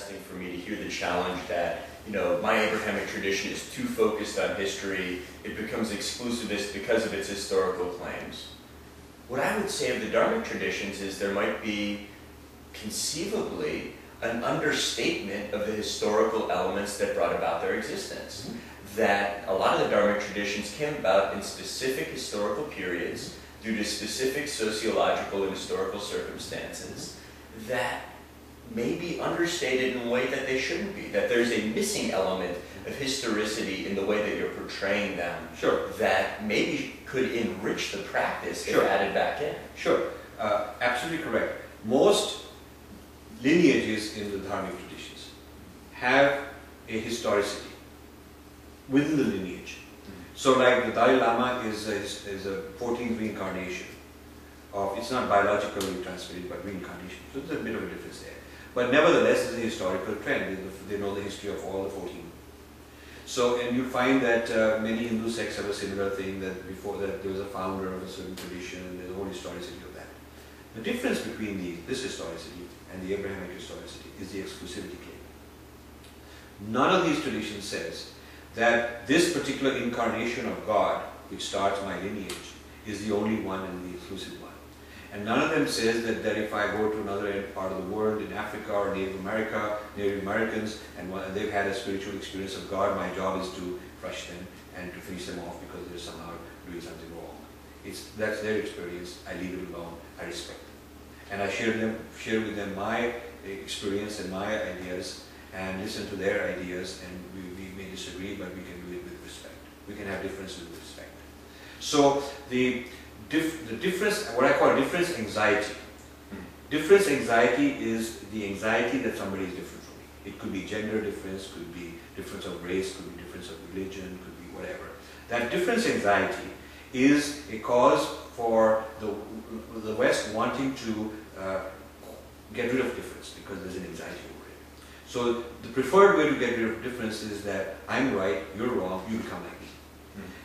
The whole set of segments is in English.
interesting for me to hear the challenge that, you know, my Abrahamic tradition is too focused on history, it becomes exclusivist because of its historical claims. What I would say of the Dharmic traditions is there might be, conceivably, an understatement of the historical elements that brought about their existence. Mm-hmm. That a lot of the Dharmic traditions came about in specific historical periods due to specific sociological and historical circumstances that may be understated in a way that they shouldn't be, that there's a missing element of historicity in the way that you're portraying them. Sure. That maybe could enrich the practice if added back in. Sure. Absolutely correct. Most lineages in the Dharmic traditions have a historicity within the lineage. So like the Dalai Lama is a 14th reincarnation of, it's not biologically transmitted but reincarnation. So there's a bit of a difference there. But nevertheless, it's a historical trend. They know the history of all the 14. So, and you find that many Hindu sects have a similar thing, that before that there was a founder of a certain tradition and there's a whole historicity of that. The difference between this historicity and the Abrahamic historicity is the exclusivity claim. None of these traditions says that this particular incarnation of God, which starts my lineage, is the only one and the exclusive one. And none of them says that if I go to another part of the world, in Africa or Native Americans, and they've had a spiritual experience of God, my job is to crush them and to finish them off because they're somehow doing something wrong. That's their experience. I leave it alone. I respect them. And I share with them my experience and my ideas, and listen to their ideas, and we may disagree, but we can do it with respect. We can have differences with respect. So the difference, what I call difference anxiety. Difference anxiety is the anxiety that somebody is different from me. It could be gender difference, could be difference of race, could be difference of religion, could be whatever. That difference anxiety is a cause for the West wanting to get rid of difference because there's an anxiety over it. So the preferred way to get rid of difference is that I'm right, you're wrong, you become like me.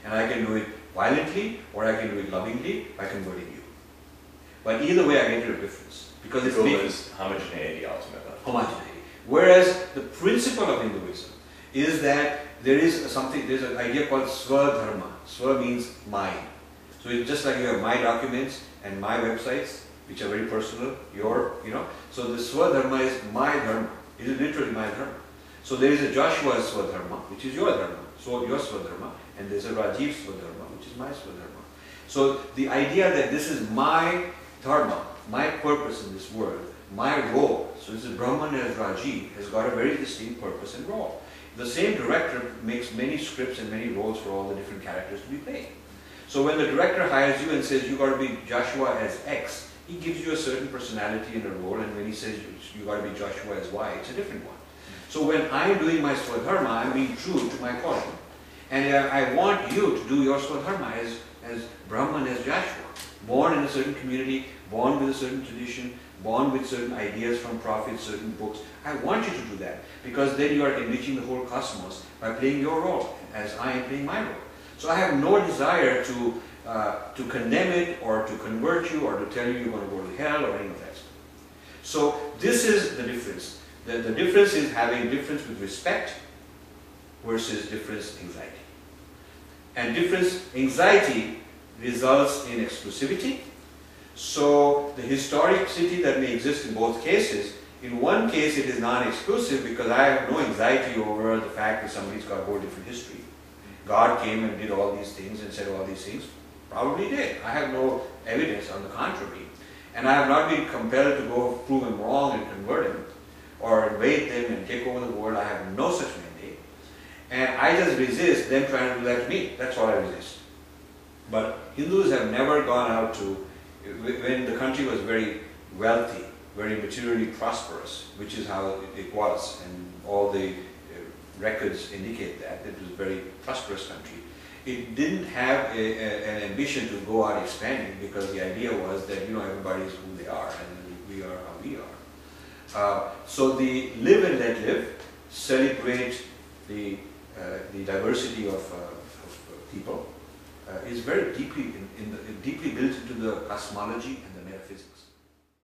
And I can do it violently, or I can do it lovingly by converting you. But either way, I get rid of difference. Because the goal is homogeneity ultimately. Homogeneity. Whereas the principle of Hinduism is that there's an idea called Swadharma. Swa means mine. So it's just like you have my documents and my websites, which are very personal, So the Swadharma is my dharma. It is literally my dharma. So there is a Joshua Swadharma, which is your dharma. So your Swadharma. And there's a Rajiv Swadharma, which is my Swadharma. So the idea that this is my dharma, my purpose in this world, my role, so this is Brahman as Rajiv, has got a very distinct purpose and role. The same director makes many scripts and many roles for all the different characters to be played. So when the director hires you and says you got to be Joshua as X, he gives you a certain personality and a role, and when he says you got to be Joshua as Y, it's a different one. So when I'm doing my Swadharma, I'm being true to my calling. And I want you to do your Swadharma as Brahman, as Joshua, born in a certain community, born with a certain tradition, born with certain ideas from prophets, certain books. I want you to do that, because then you are enriching the whole cosmos by playing your role, as I am playing my role. So I have no desire to condemn it, or to convert you, or to tell you you're going to go to hell, or any of that stuff. So this is the difference. The difference is having difference with respect versus difference anxiety. And difference anxiety results in exclusivity. So the historicity that may exist in both cases, in one case it is non-exclusive because I have no anxiety over the fact that somebody's got a whole different history. God came and did all these things and said all these things. Probably did. I have no evidence on the contrary. And I have not been compelled to go prove him wrong and convert him, or invade them and take over the world. I have no such mandate. And I just resist them trying to do that to me. That's all I resist. But Hindus have never gone out to, when the country was very wealthy, very materially prosperous, which is how it was, and all the records indicate that it was a very prosperous country. It didn't have an ambition to go out expanding, because the idea was that everybody is who they are, and we are how we are. So the live and let live, celebrate the diversity of people, is very deeply deeply built into the cosmology and the metaphysics.